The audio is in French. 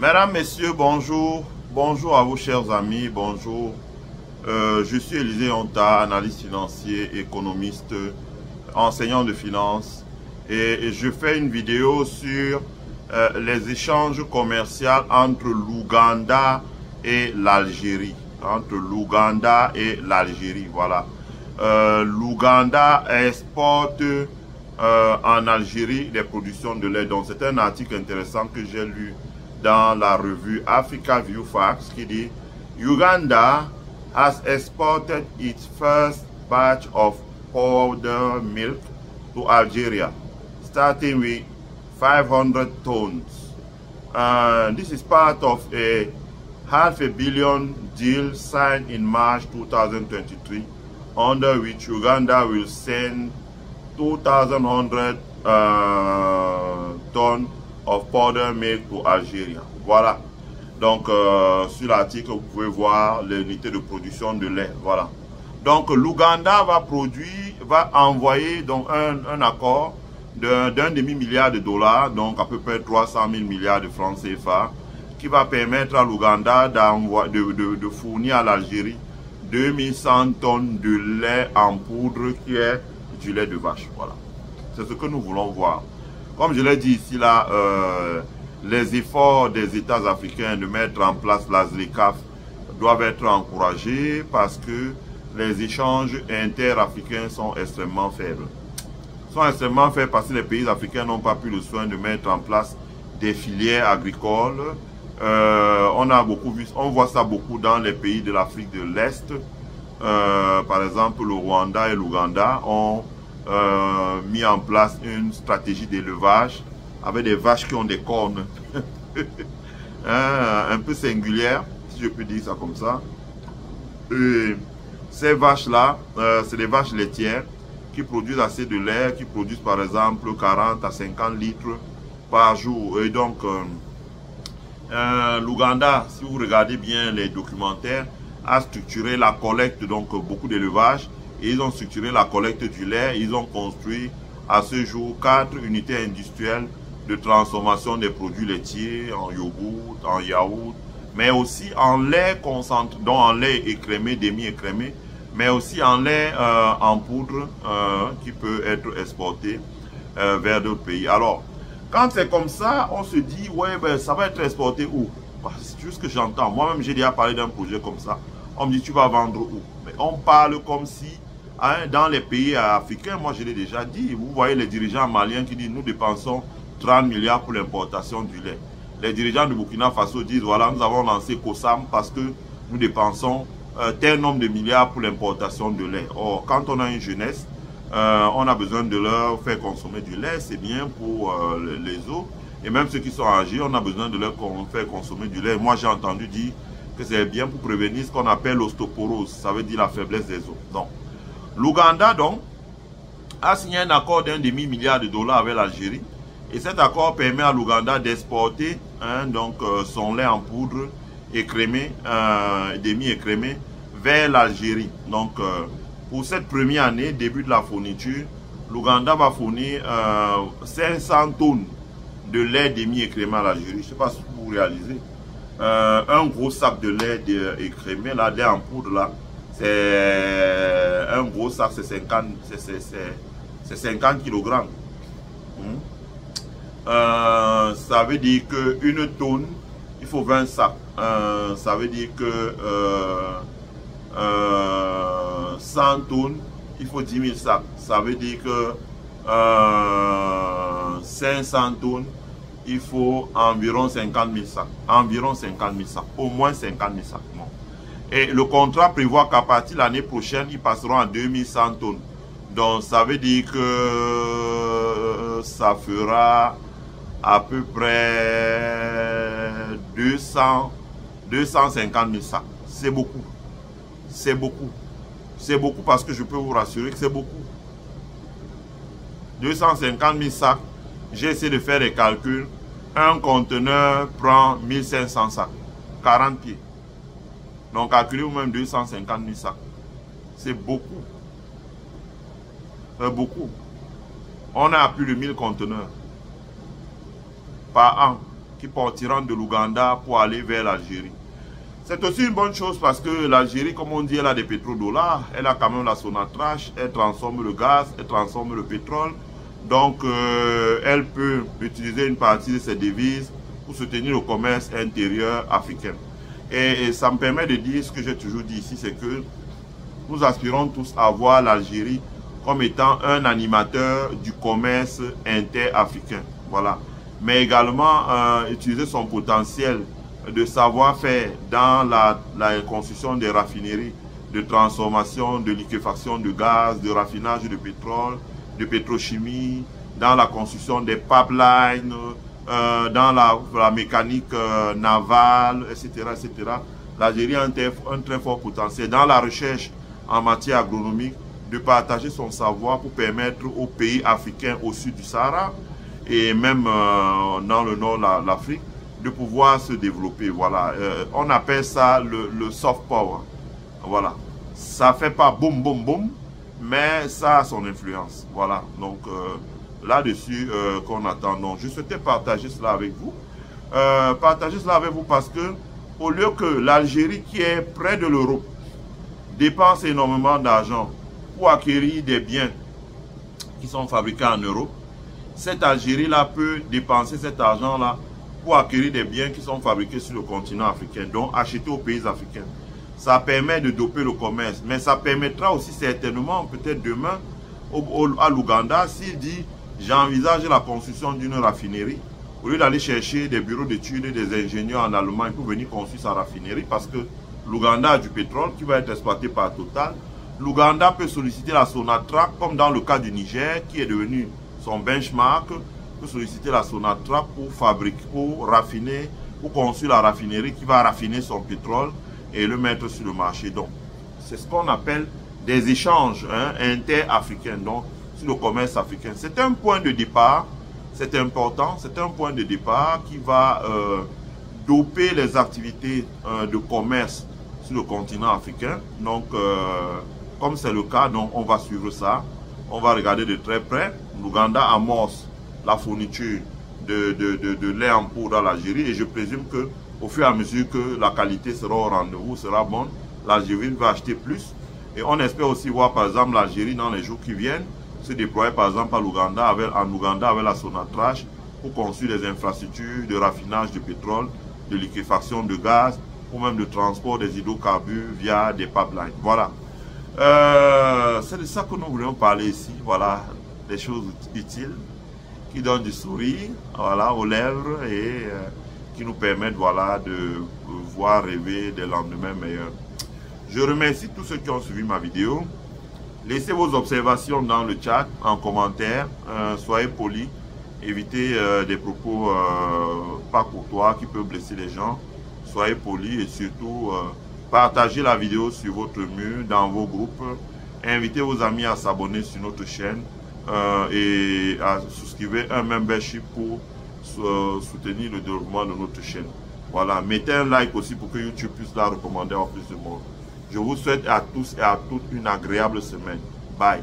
Mesdames, Messieurs, bonjour. Bonjour à vous, chers amis. Bonjour. Je suis Élisée Onta, analyste financier, économiste, enseignant de finance. Et je fais une vidéo sur les échanges commerciaux entre l'Ouganda et l'Algérie. Entre l'Ouganda et l'Algérie, voilà. L'Ouganda exporte en Algérie les productions de lait. Donc, c'est un article intéressant que j'ai lu dans la revue Africa View Facts qui dit Uganda has exported its first batch of powder milk to Algeria, starting with 500 tons. This is part of a $500 million deal signed in March 2023, under which Uganda will send 2,100 tons of powder milk to Algeria. Voilà. Donc, sur l'article, vous pouvez voir l'unité de production de lait. Voilà. Donc, l'Ouganda va envoyer donc, un accord d'un demi-milliard de dollars, donc à peu près 300 000 milliards de francs CFA, qui va permettre à l'Ouganda de fournir à l'Algérie 2100 tonnes de lait en poudre qui est du lait de vache. Voilà. C'est ce que nous voulons voir. Comme je l'ai dit ici, là, les efforts des États africains de mettre en place la ZLECAf doivent être encouragés parce que les échanges interafricains sont extrêmement faibles. Ils sont extrêmement faibles parce que les pays africains n'ont pas pu le soin de mettre en place des filières agricoles. On voit ça beaucoup dans les pays de l'Afrique de l'Est. Par exemple, le Rwanda et l'Ouganda ont mis en place une stratégie d'élevage avec des vaches qui ont des cornes un peu singulières, si je peux dire ça comme ça. Et ces vaches-là, c'est des vaches laitières qui produisent assez de lait, qui produisent par exemple 40 à 50 litres par jour. Et donc, l'Ouganda, si vous regardez bien les documentaires, a structuré la collecte, donc beaucoup d'élevage. Et ils ont structuré la collecte du lait. Ils ont construit à ce jour 4 unités industrielles de transformation des produits laitiers en yogourt, en yaourt, mais aussi en lait concentré, donc en lait écrémé, demi-écrémé, mais aussi en lait en poudre qui peut être exporté vers d'autres pays. Alors, quand c'est comme ça, on se dit, ouais, ben, ça va être exporté où? C'est juste ce que j'entends. Moi-même, j'ai déjà parlé d'un projet comme ça. On me dit, tu vas vendre où? Mais on parle comme si dans les pays africains, moi je l'ai déjà dit, vous voyez les dirigeants maliens qui disent nous dépensons 30 milliards pour l'importation du lait. Les dirigeants du Burkina Faso disent voilà, nous avons lancé COSAM parce que nous dépensons tel nombre de milliards pour l'importation de lait. Or, quand on a une jeunesse, on a besoin de leur faire consommer du lait, c'est bien pour les os. Et même ceux qui sont âgés, on a besoin de leur faire consommer du lait. Moi j'ai entendu dire que c'est bien pour prévenir ce qu'on appelle l'ostéoporose, ça veut dire la faiblesse des os. Donc, l'Ouganda, donc, a signé un accord d'un demi-milliard de dollars avec l'Algérie. Et cet accord permet à l'Ouganda d'exporter son lait en poudre écrémé, demi-écrémé, vers l'Algérie. Donc, pour cette première année, début de la fourniture, l'Ouganda va fournir 500 tonnes de lait demi-écrémé à l'Algérie. Je ne sais pas si vous réalisez. Un gros sac de lait écrémé, là, lait en poudre, là. C'est un gros sac, c'est 50 kg. Ça veut dire qu'une tonne, il faut 20 sacs. Ça veut dire que 100 tonnes, il faut 10 000 sacs. Ça veut dire que 500 tonnes, il faut environ 50 000 sacs. Environ 50 000 sacs. Au moins 50 000 sacs. Bon. Et le contrat prévoit qu'à partir de l'année prochaine, ils passeront à 2100 tonnes. Donc, ça veut dire que ça fera à peu près 250 000 sacs. C'est beaucoup. C'est beaucoup. C'est beaucoup parce que je peux vous rassurer que c'est beaucoup. 250 000 sacs. J'ai essayé de faire des calculs. Un conteneur prend 1500 sacs. 40 pieds. Donc, calculez vous-même 250 000 sacs. C'est beaucoup. C'est beaucoup. On a plus de 1000 conteneurs par an qui partiront de l'Ouganda pour aller vers l'Algérie. C'est aussi une bonne chose parce que l'Algérie, comme on dit, elle a des pétrodollars, elle a quand même la Sonatrach, elle transforme le gaz, elle transforme le pétrole. Donc, elle peut utiliser une partie de ses devises pour soutenir le commerce intérieur africain. Et ça me permet de dire ce que j'ai toujours dit ici, c'est que nous aspirons tous à voir l'Algérie comme étant un animateur du commerce interafricain. Voilà. Mais également utiliser son potentiel de savoir-faire dans la construction des raffineries, de transformation, de liquéfaction de gaz, de raffinage de pétrole, de pétrochimie, dans la construction des pipelines, dans la mécanique navale, etc. etc. L'Algérie a un très fort potentiel dans la recherche en matière agronomique, de partager son savoir pour permettre aux pays africains au sud du Sahara et même dans le nord de l'Afrique de pouvoir se développer. Voilà. On appelle ça le soft power. Voilà. Ça fait pas boum boum boum, mais ça a son influence. Voilà. Donc là-dessus qu'on attend. Donc je souhaitais partager cela avec vous. Partager cela avec vous parce que au lieu que l'Algérie, qui est près de l'Europe, dépense énormément d'argent pour acquérir des biens qui sont fabriqués en Europe, cette Algérie-là peut dépenser cet argent-là pour acquérir des biens qui sont fabriqués sur le continent africain, donc acheter aux pays africains. Ça permet de doper le commerce, mais ça permettra aussi certainement, peut-être demain, à l'Ouganda, s'il dit « j'envisage la construction d'une raffinerie », au lieu d'aller chercher des bureaux d'études et des ingénieurs en Allemagne pour venir construire sa raffinerie, parce que l'Ouganda a du pétrole qui va être exploité par Total. L'Ouganda peut solliciter la Sonatrach, comme dans le cas du Niger, qui est devenu son benchmark, peut solliciter la Sonatrach pour fabriquer, pour raffiner, pour construire la raffinerie qui va raffiner son pétrole et le mettre sur le marché. Donc, c'est ce qu'on appelle des échanges inter-africains, donc sur le commerce africain. C'est un point de départ, c'est important, c'est un point de départ qui va doper les activités de commerce sur le continent africain. Donc, comme c'est le cas, donc on va suivre ça. On va regarder de très près. L'Ouganda amorce la fourniture de lait en poudre à l'Algérie et je présume que au fur et à mesure que la qualité sera au rendez-vous, sera bonne, l'Algérie va acheter plus. Et on espère aussi voir par exemple l'Algérie dans les jours qui viennent se déployer par exemple en Ouganda avec la Sonatrach pour construire des infrastructures de raffinage de pétrole, de liquéfaction de gaz ou même de transport des hydrocarbures via des pipelines. Voilà. C'est de ça que nous voulons parler ici. Voilà, des choses utiles qui donnent du sourire, voilà, aux lèvres et qui nous permettent, voilà, de voir rêver des lendemains meilleurs. Je remercie tous ceux qui ont suivi ma vidéo. Laissez vos observations dans le chat, en commentaire. Soyez polis. Évitez des propos pas courtois qui peuvent blesser les gens. Soyez polis et surtout partagez la vidéo sur votre mur, dans vos groupes. Invitez vos amis à s'abonner sur notre chaîne et à souscrire un membership pour soutenir le développement de notre chaîne. Voilà, mettez un like aussi pour que YouTube puisse la recommander à plus de monde. Je vous souhaite à tous et à toutes une agréable semaine. Bye.